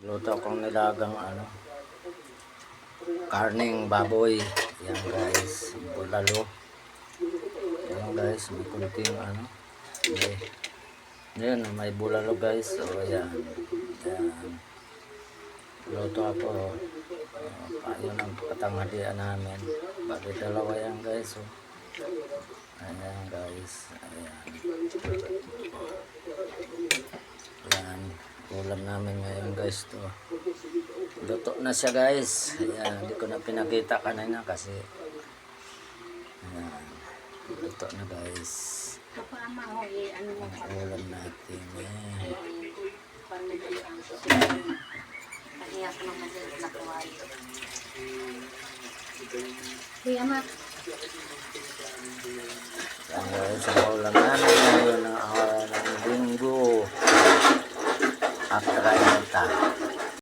Luto akong nilagang karning baboy. Yan guys, bulalo. Yan guys, may kunting may bulalo guys. So yan. Yan. Luto ako. Yun ang katanghalian namin. Bali dalawa yan guys. So. Ayan guys. Ayan. Yan. Ulam namin ngayon guys to. Luto na siya guys. Ayan. Hindi ko na pinakita kanina kasi ayan. Luto na guys. Ang ulam natin. Ayan. Ayan guys, ang ulam namin ngayon ng linggo. After